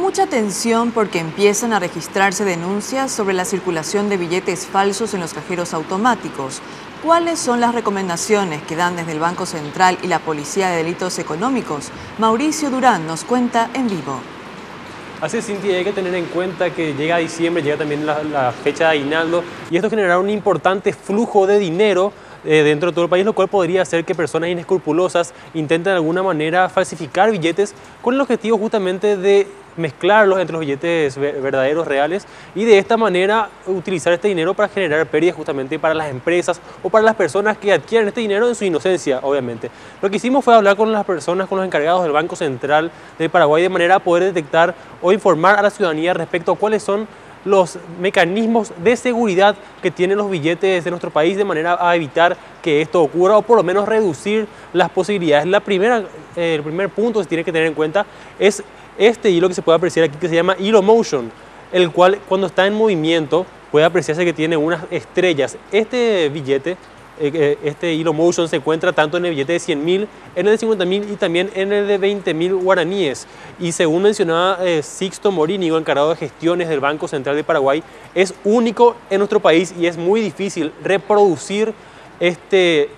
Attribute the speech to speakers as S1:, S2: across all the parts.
S1: Mucha atención porque empiezan a registrarse denuncias sobre la circulación de billetes falsos en los cajeros automáticos. ¿Cuáles son las recomendaciones que dan desde el Banco Central y la Policía de Delitos Económicos? Mauricio Durán nos cuenta en vivo.
S2: Así es, Cintia, hay que tener en cuenta que llega diciembre, llega también la fecha de aguinaldo y esto generará un importante flujo de dinero dentro de todo el país, lo cual podría hacer que personas inescrupulosas intenten de alguna manera falsificar billetes con el objetivo justamente de mezclarlos entre los billetes verdaderos, reales, y de esta manera utilizar este dinero para generar pérdidas justamente para las empresas o para las personas que adquieren este dinero en su inocencia, obviamente. Lo que hicimos fue hablar con las personas, con los encargados del Banco Central de Paraguay, de manera a poder detectar o informar a la ciudadanía respecto a cuáles son los mecanismos de seguridad que tienen los billetes de nuestro país, de manera a evitar que esto ocurra o por lo menos reducir las posibilidades. El primer punto que se tiene que tener en cuenta es este hilo que se puede apreciar aquí, que se llama hilo motion, el cual cuando está en movimiento puede apreciarse que tiene unas estrellas. Este billete, este hilo motion se encuentra tanto en el billete de 100.000, en el de 50.000 y también en el de 20.000 guaraníes. Y según mencionaba Sixto Morínigo, encargado de gestiones del Banco Central de Paraguay, es único en nuestro país y es muy difícil reproducir este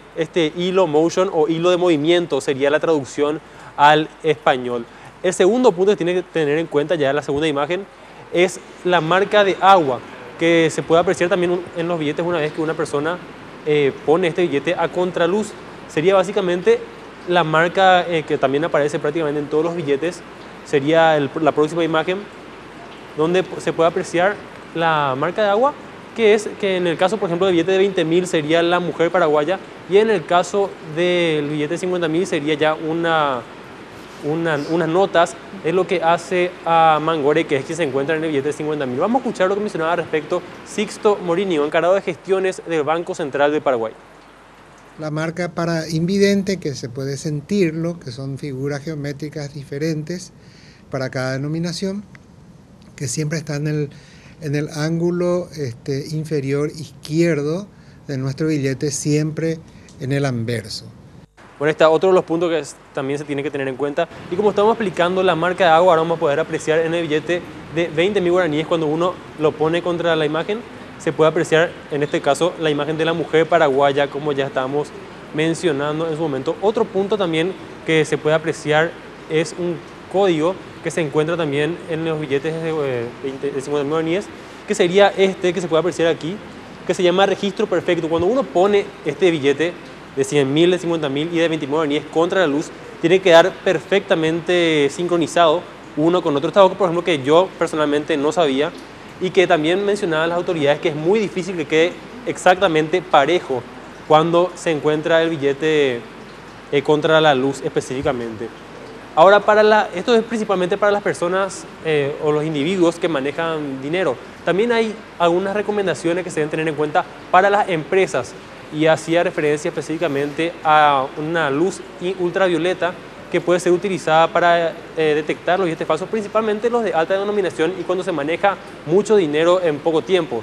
S2: hilo motion o hilo de movimiento, sería la traducción al español. El segundo punto que tiene que tener en cuenta, ya en la segunda imagen, es la marca de agua, que se puede apreciar también en los billetes una vez que una persona pone este billete a contraluz. Sería básicamente la marca que también aparece prácticamente en todos los billetes. Sería la próxima imagen, donde se puede apreciar la marca de agua, que en el caso, por ejemplo, del billete de 20.000 sería la mujer paraguaya, y en el caso del billete de 50.000 sería ya unas notas, es lo que hace a Mangore, que es quien se encuentra en el billete de 50.000. Vamos a escuchar lo que mencionaba respecto Sixto Morínigo, encargado de gestiones del Banco Central de Paraguay.
S3: La marca para invidente, que se puede sentirlo, que son figuras geométricas diferentes para cada denominación, que siempre está en el ángulo inferior izquierdo de nuestro billete, siempre en el anverso.
S2: Bueno, está otro de los puntos que también se tiene que tener en cuenta. Y como estamos explicando la marca de agua, ahora vamos a poder apreciar en el billete de 20.000 guaraníes, cuando uno lo pone contra la imagen, se puede apreciar en este caso la imagen de la mujer paraguaya, como ya estábamos mencionando en su momento. Otro punto también que se puede apreciar es un código que se encuentra también en los billetes de 50.000 guaraníes, que sería este que se puede apreciar aquí, que se llama registro perfecto. Cuando uno pone este billete de 100.000, de 50.000 y de 20.000 guaraníes contra la luz, tiene que quedar perfectamente sincronizado uno con otro. Esto es algo, por ejemplo, que yo personalmente no sabía y que también mencionaban las autoridades, que es muy difícil que quede exactamente parejo cuando se encuentra el billete contra la luz específicamente. Ahora, esto es principalmente para las personas o los individuos que manejan dinero. También hay algunas recomendaciones que se deben tener en cuenta para las empresas, y hacía referencia específicamente a una luz ultravioleta que puede ser utilizada para detectar los billetes falsos, principalmente los de alta denominación y cuando se maneja mucho dinero en poco tiempo.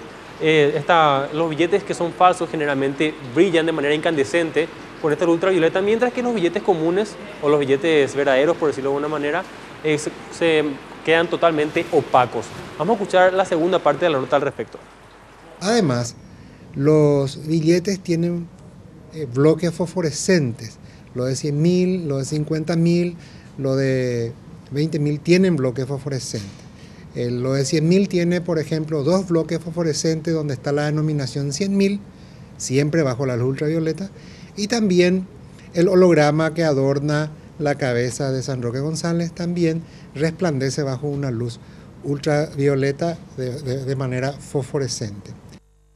S2: Los billetes que son falsos generalmente brillan de manera incandescente con esta luz ultravioleta, mientras que los billetes comunes o los billetes verdaderos, por decirlo de alguna manera, se quedan totalmente opacos. Vamos a escuchar la segunda parte de la nota al respecto.
S3: Además, los billetes tienen bloques fosforescentes. Lo de 100.000, lo de 50.000, lo de 20.000 tienen bloques fosforescentes. Lo de 100.000 tiene, por ejemplo, dos bloques fosforescentes donde está la denominación 100.000, siempre bajo la luz ultravioleta, y también el holograma que adorna la cabeza de San Roque González también resplandece bajo una luz ultravioleta de manera fosforescente.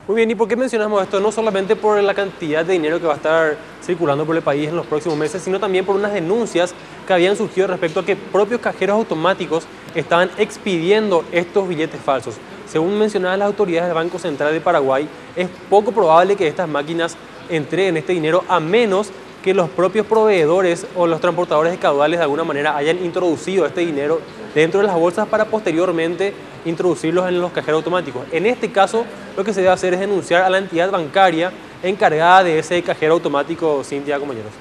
S2: Muy bien, ¿y por qué mencionamos esto? No solamente por la cantidad de dinero que va a estar circulando por el país en los próximos meses, sino también por unas denuncias que habían surgido respecto a que propios cajeros automáticos estaban expidiendo estos billetes falsos. Según mencionaban las autoridades del Banco Central de Paraguay, es poco probable que estas máquinas entreguen este dinero a menos que los propios proveedores o los transportadores de caudales de alguna manera hayan introducido este dinero dentro de las bolsas para posteriormente introducirlos en los cajeros automáticos. En este caso, lo que se debe hacer es denunciar a la entidad bancaria encargada de ese cajero automático, Cintia, compañeros.